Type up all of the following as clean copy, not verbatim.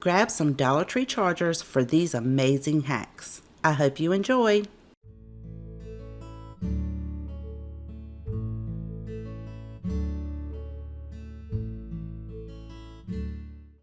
Grab some Dollar Tree chargers for these amazing hacks. I hope you enjoy.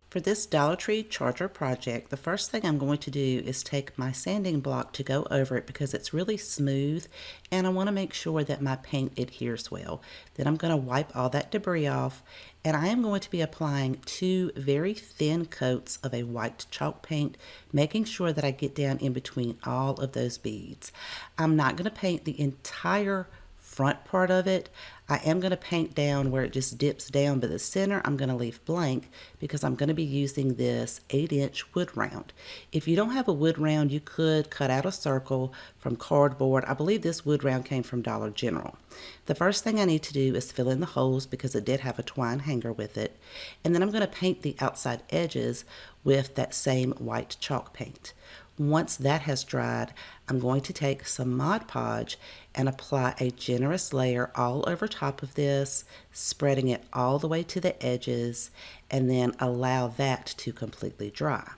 For this Dollar Tree charger project, the first thing I'm going to do is take my sanding block to go over it because it's really smooth and I want to make sure that my paint adheres well. Then I'm going to wipe all that debris off and I am going to be applying 2 very thin coats of a white chalk paint, making sure that I get down in between all of those beads. I'm not going to paint the entire front part of it. I am going to paint down where it just dips down, but the center I'm going to leave blank because I'm going to be using this 8-inch wood round. If you don't have a wood round, you could cut out a circle from cardboard. I believe this wood round came from Dollar General. The first thing I need to do is fill in the holes because it did have a twine hanger with it. And then I'm going to paint the outside edges with that same white chalk paint. Once that has dried, I'm going to take some Mod Podge and apply a generous layer all over top of this, spreading it all the way to the edges, and then allow that to completely dry.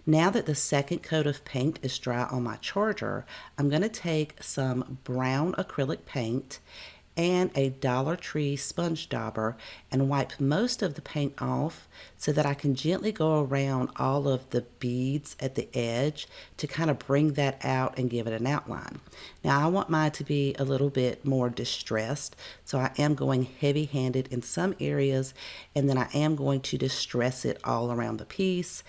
Now that the second coat of paint is dry on my charger, I'm going to take some brown acrylic paint and a Dollar Tree sponge dauber and wipe most of the paint off so that I can gently go around all of the beads at the edge to kind of bring that out and give it an outline. Now I want mine to be a little bit more distressed, so I am going heavy-handed in some areas and then I am going to distress it all around the piece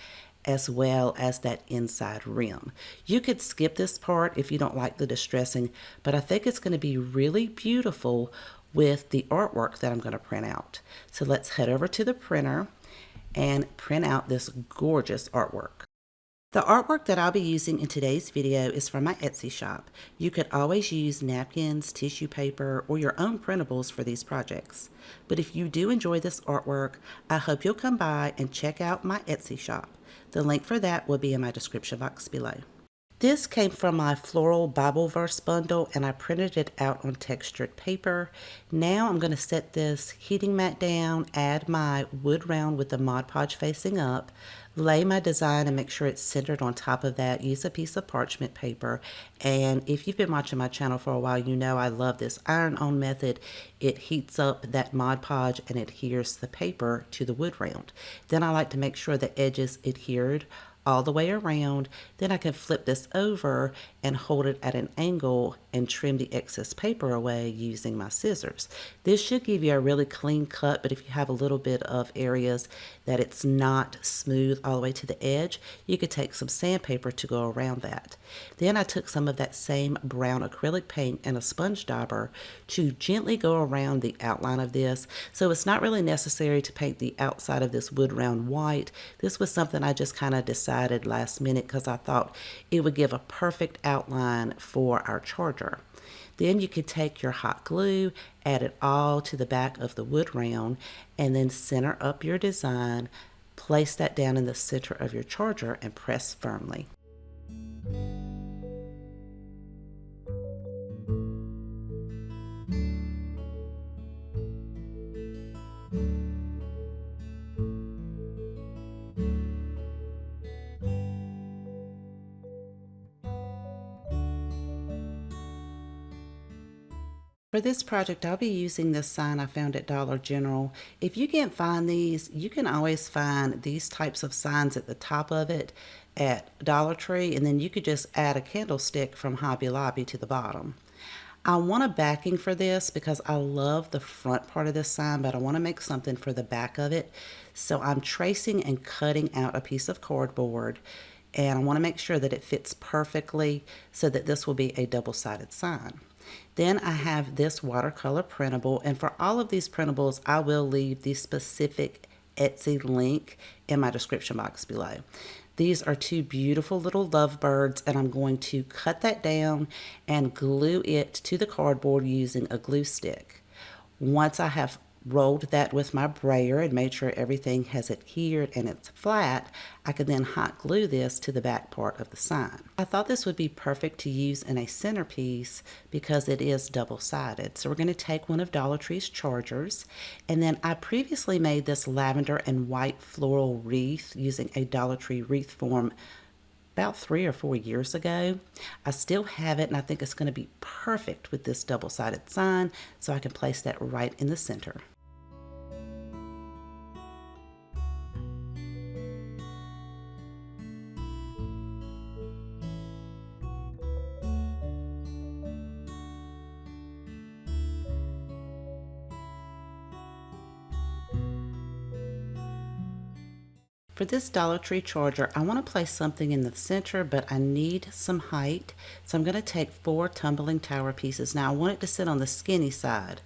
as well as that inside rim. You could skip this part if you don't like the distressing, but I think it's going to be really beautiful with the artwork that I'm going to print out. So let's head over to the printer and print out this gorgeous artwork. The artwork that I'll be using in today's video is from my Etsy shop. You could always use napkins, tissue paper, or your own printables for these projects. But if you do enjoy this artwork, I hope you'll come by and check out my Etsy shop. The link for that will be in my description box below. This came from my Floral Bible verse bundle and I printed it out on textured paper. Now I'm going to set this heating mat down, add my wood round with the Mod Podge facing up, lay my design and make sure it's centered on top of that. Use a piece of parchment paper. And if you've been watching my channel for a while, you know I love this iron-on method. It heats up that Mod Podge and adheres the paper to the wood round. Then I like to make sure the edges adhered all the way around. Then I can flip this over and hold it at an angle and trim the excess paper away using my scissors. This should give you a really clean cut, but if you have a little bit of areas that it's not smooth all the way to the edge, you could take some sandpaper to go around that. Then I took some of that same brown acrylic paint and a sponge dauber to gently go around the outline of this. So it's not really necessary to paint the outside of this wood round white. This was something I just kind of decided last minute because I thought it would give a perfect outline for our charger. Then you could take your hot glue, add it all to the back of the wood round, and then center up your design, place that down in the center of your charger and press firmly. For this project, I'll be using this sign I found at Dollar General. If you can't find these, you can always find these types of signs at the top of it at Dollar Tree, and then you could just add a candlestick from Hobby Lobby to the bottom. I want a backing for this because I love the front part of this sign, but I want to make something for the back of it. So I'm tracing and cutting out a piece of cardboard, and I want to make sure that it fits perfectly so that this will be a double-sided sign. Then I have this watercolor printable, and for all of these printables, I will leave the specific Etsy link in my description box below. These are 2 beautiful little lovebirds, and I'm going to cut that down and glue it to the cardboard using a glue stick. Once I have rolled that with my brayer and made sure everything has adhered and it's flat, I could then hot glue this to the back part of the sign. I thought this would be perfect to use in a centerpiece because it is double-sided. So we're going to take one of Dollar Tree's chargers, and then I previously made this lavender and white floral wreath using a Dollar Tree wreath form about 3 or 4 years ago. I still have it, and I think it's going to be perfect with this double-sided sign, so I can place that right in the center. For this Dollar Tree charger, I want to place something in the center, but I need some height. So I'm going to take 4 tumbling tower pieces. Now I want it to sit on the skinny side,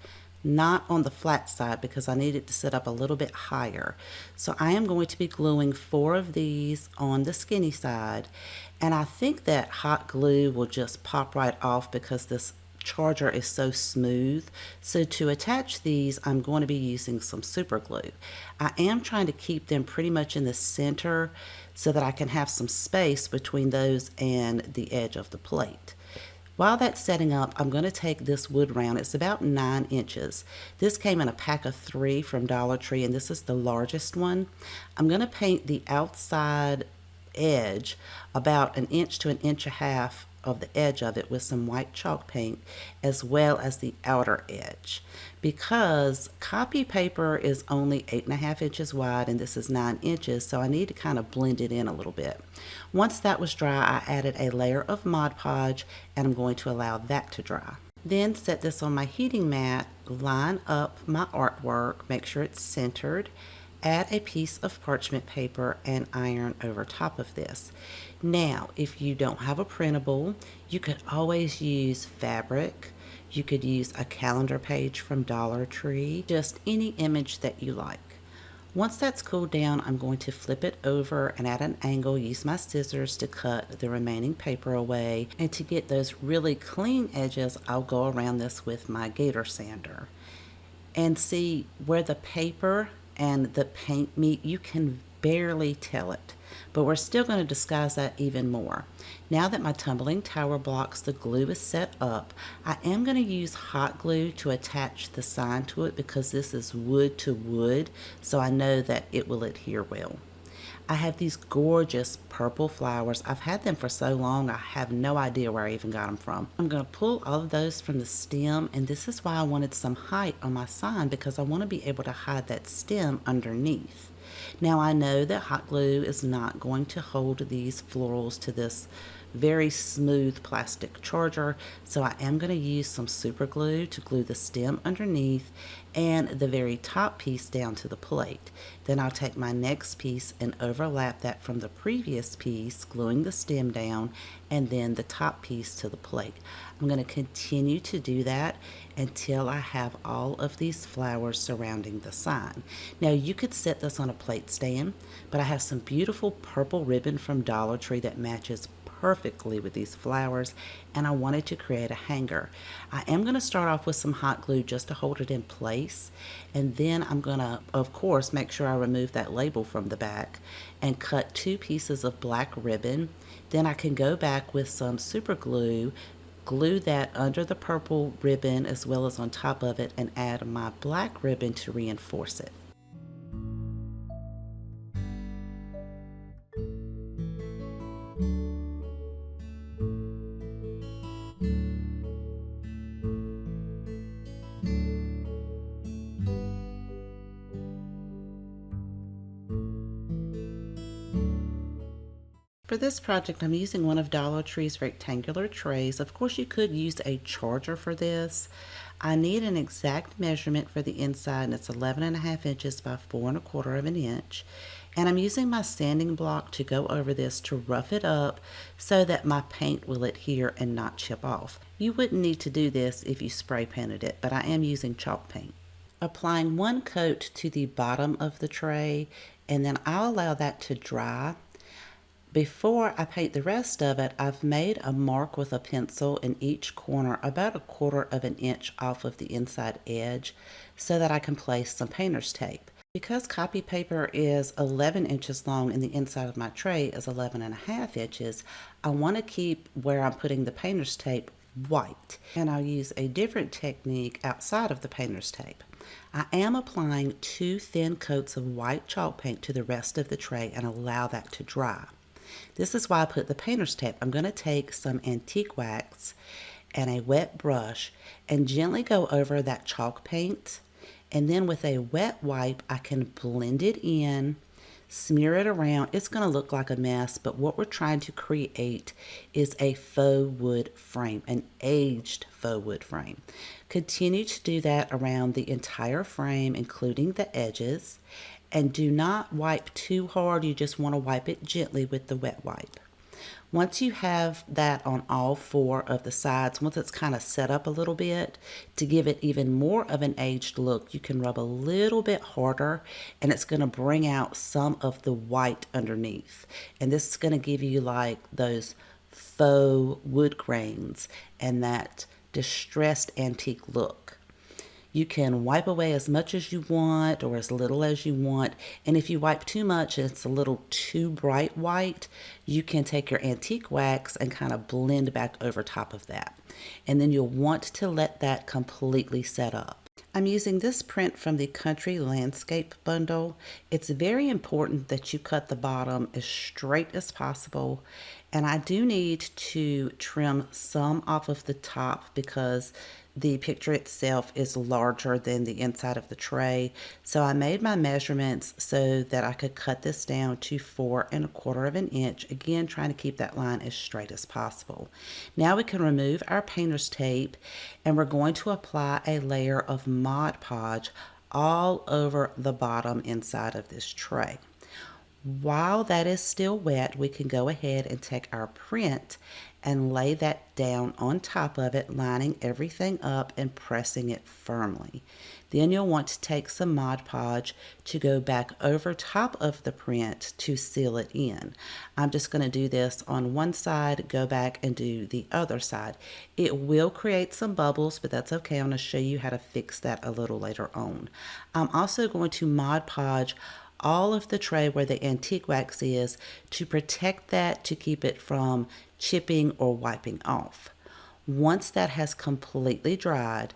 not on the flat side, because I need it to sit up a little bit higher. So I am going to be gluing 4 of these on the skinny side. And I think that hot glue will just pop right off because this charger is so smooth. So to attach these, I'm going to be using some super glue. I am trying to keep them pretty much in the center so that I can have some space between those and the edge of the plate. While that's setting up, I'm going to take this wood round. It's about 9 inches. This came in a pack of 3 from Dollar Tree, and this is the largest one. I'm going to paint the outside edge about 1 inch to 1.5 inches of the edge of it with some white chalk paint, as well as the outer edge, because copy paper is only 8.5 inches wide and this is 9 inches, so I need to kind of blend it in a little bit. Once that was dry, I added a layer of Mod Podge, and I'm going to allow that to dry. Then set this on my heating mat, line up my artwork, make sure it's centered, add a piece of parchment paper, and iron over top of this. Now, if you don't have a printable, you could always use fabric. You could use a calendar page from Dollar Tree, just any image that you like. Once that's cooled down, I'm going to flip it over and at an angle use my scissors to cut the remaining paper away. And to get those really clean edges, I'll go around this with my gator sander. And see where the paper and the paint meet, you can barely tell it, but we're still going to disguise that even more. Now that my tumbling tower blocks, the glue is set up, I am going to use hot glue to attach the sign to it because this is wood to wood, so I know that it will adhere well. I have these gorgeous purple flowers. I've had them for so long, I have no idea where I even got them from. I'm going to pull all of those from the stem, and this is why I wanted some height on my sign, because I want to be able to hide that stem underneath. Now I know that hot glue is not going to hold these florals to this very smooth plastic charger, so I am going to use some super glue to glue the stem underneath and the very top piece down to the plate. Then I'll take my next piece and overlap that from the previous piece, gluing the stem down, and then the top piece to the plate. I'm going to continue to do that until I have all of these flowers surrounding the sign. Now you could set this on a plate stand, but I have some beautiful purple ribbon from Dollar Tree that matches perfectly with these flowers, and I wanted to create a hanger. I am going to start off with some hot glue just to hold it in place, and then I'm going to, of course, make sure I remove that label from the back and cut 2 pieces of black ribbon. Then I can go back with some super glue, glue that under the purple ribbon as well as on top of it, and add my black ribbon to reinforce it. For this project, I'm using one of Dollar Tree's rectangular trays. Of course, you could use a charger for this. I need an exact measurement for the inside, and it's 11.5 inches by 4.25 of an inch. And I'm using my sanding block to go over this to rough it up so that my paint will adhere and not chip off. You wouldn't need to do this if you spray painted it, but I am using chalk paint. Applying 1 coat to the bottom of the tray, and then I'll allow that to dry. Before I paint the rest of it, I've made a mark with a pencil in each corner about 1/4 of an inch off of the inside edge so that I can place some painter's tape. Because copy paper is 11 inches long and the inside of my tray is 11.5 inches, I want to keep where I'm putting the painter's tape white, and I'll use a different technique outside of the painter's tape. I am applying 2 thin coats of white chalk paint to the rest of the tray and allow that to dry. This is why I put the painter's tape. I'm going to take some antique wax and a wet brush and gently go over that chalk paint, and then with a wet wipe I can blend it in, smear it around. It's going to look like a mess, but what we're trying to create is a faux wood frame, an aged faux wood frame. Continue to do that around the entire frame, including the edges, and do not wipe too hard. You just want to wipe it gently with the wet wipe. Once you have that on all 4 of the sides, once it's kind of set up a little bit, to give it even more of an aged look, you can rub a little bit harder and it's going to bring out some of the white underneath. And this is going to give you like those faux wood grains and that distressed antique look. You can wipe away as much as you want or as little as you want. And if you wipe too much and it's a little too bright white, you can take your antique wax and kind of blend back over top of that. And then you'll want to let that completely set up. I'm using this print from the Country Landscape bundle. It's very important that you cut the bottom as straight as possible. And I do need to trim some off of the top because the picture itself is larger than the inside of the tray. So I made my measurements so that I could cut this down to 4 1/4 of an inch. Again, trying to keep that line as straight as possible. Now we can remove our painter's tape and we're going to apply a layer of Mod Podge all over the bottom inside of this tray. While that is still wet, we can go ahead and take our print and lay that down on top of it, lining everything up and pressing it firmly. Then you'll want to take some Mod Podge to go back over top of the print to seal it in. I'm just going to do this on one side, go back and do the other side. It will create some bubbles, but that's okay. I'm going to show you how to fix that a little later on. I'm also going to Mod Podge all of the tray where the antique wax is to protect that, to keep it from chipping or wiping off. Once that has completely dried,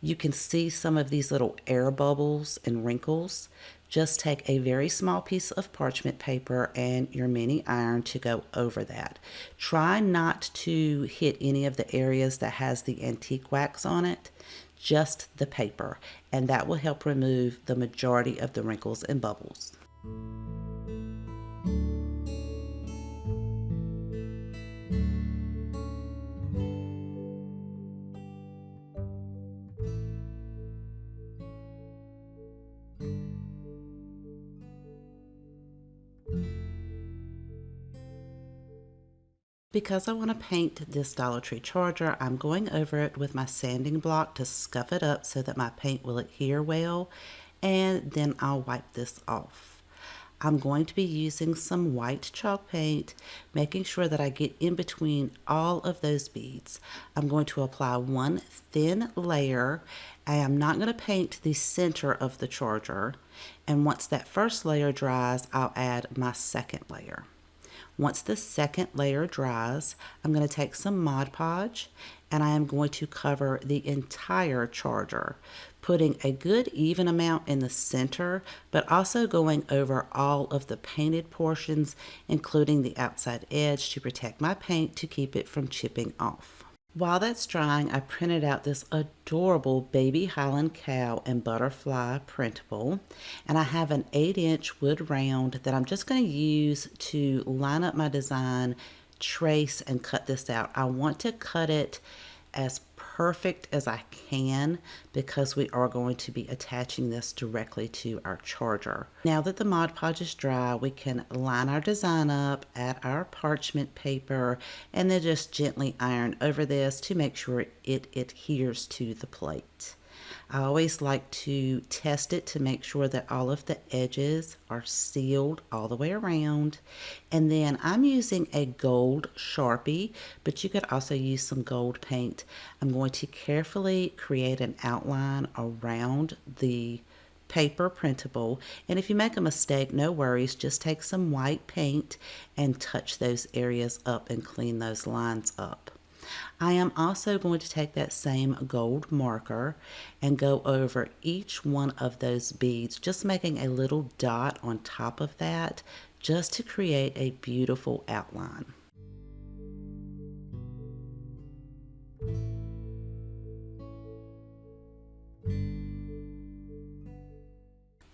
you can see some of these little air bubbles and wrinkles. Just take a very small piece of parchment paper and your mini iron to go over that. Try not to hit any of the areas that has the antique wax on it, just the paper, and that will help remove the majority of the wrinkles and bubbles. Because I want to paint this Dollar Tree charger, I'm going over it with my sanding block to scuff it up so that my paint will adhere well, and then I'll wipe this off. I'm going to be using some white chalk paint, making sure that I get in between all of those beads. I'm going to apply one thin layer. I am not going to paint the center of the charger, and once that first layer dries, I'll add my second layer. Once the second layer dries, I'm going to take some Mod Podge and I am going to cover the entire charger, putting a good even amount in the center, but also going over all of the painted portions, including the outside edge, to protect my paint to keep it from chipping off. While that's drying, I printed out this adorable baby Highland cow and butterfly printable, and I have an 8-inch wood round that I'm just going to use to line up my design, trace, and cut this out. I want to cut it as perfect as I can because we are going to be attaching this directly to our charger. Now that the Mod Podge is dry, we can line our design up, add our parchment paper, and then just gently iron over this to make sure it adheres to the plate. I always like to test it to make sure that all of the edges are sealed all the way around. And then I'm using a gold Sharpie, but you could also use some gold paint. I'm going to carefully create an outline around the paper printable, and if you make a mistake, no worries, just take some white paint and touch those areas up and clean those lines up. I am also going to take that same gold marker and go over each one of those beads, just making a little dot on top of that, just to create a beautiful outline.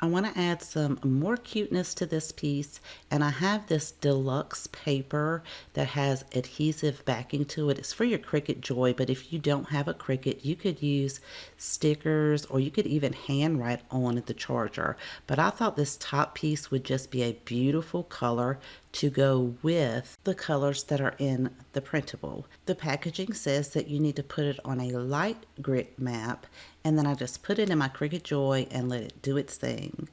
I want to add some more cuteness to this piece, and I have this deluxe paper that has adhesive backing to it. It's for your Cricut Joy, but if you don't have a Cricut, you could use stickers or you could even handwrite on the charger. But I thought this top piece would just be a beautiful color to go with the colors that are in the printable. The packaging says that you need to put it on a light grit map, and then I just put it in my Cricut Joy and let it do its thing.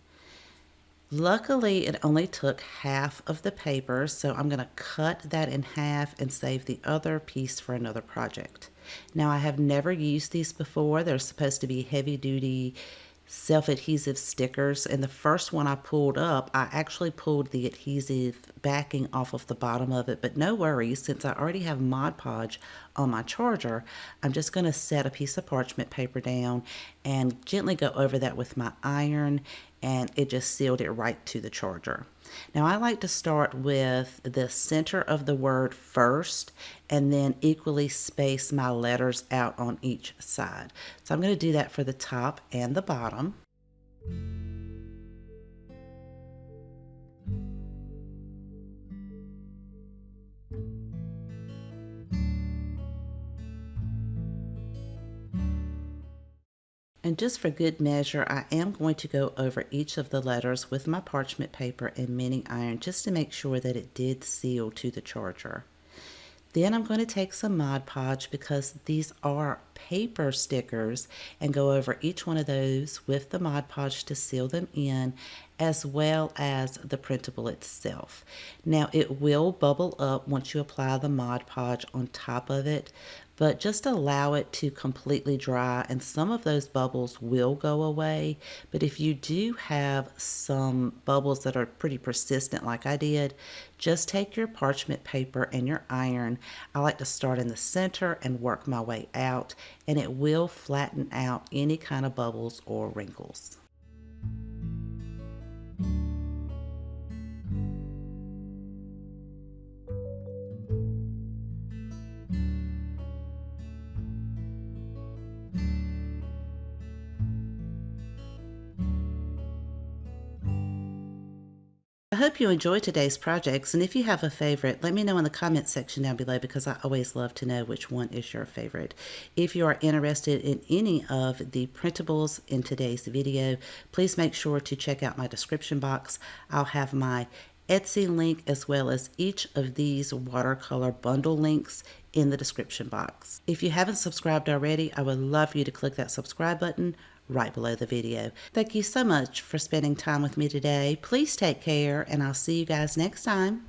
Luckily, it only took half of the paper, so I'm going to cut that in half and save the other piece for another project. Now, I have never used these before. They're supposed to be heavy-duty self-adhesive stickers, and the first one I pulled up, I actually pulled the adhesive backing off of the bottom of it, but no worries, since I already have Mod Podge on my charger, I'm just going to set a piece of parchment paper down and gently go over that with my iron, and it just sealed it right to the charger. Now I like to start with the center of the word first and then equally space my letters out on each side. So I'm going to do that for the top and the bottom. And just for good measure, I am going to go over each of the letters with my parchment paper and mini iron just to make sure that it did seal to the charger. Then I'm going to take some Mod Podge because these are paper stickers and go over each one of those with the Mod Podge to seal them in, as well as the printable itself. Now it will bubble up once you apply the Mod Podge on top of it, but just allow it to completely dry and some of those bubbles will go away. But if you do have some bubbles that are pretty persistent like I did, just take your parchment paper and your iron. I like to start in the center and work my way out, and it will flatten out any kind of bubbles or wrinkles. I hope you enjoyed today's projects, and if you have a favorite, let me know in the comment section down below because I always love to know which one is your favorite. If you are interested in any of the printables in today's video, please make sure to check out my description box. I'll have my Etsy link as well as each of these watercolor bundle links in the description box. If you haven't subscribed already, I would love for you to click that subscribe button right below the video. Thank you so much for spending time with me today. Please take care, and I'll see you guys next time.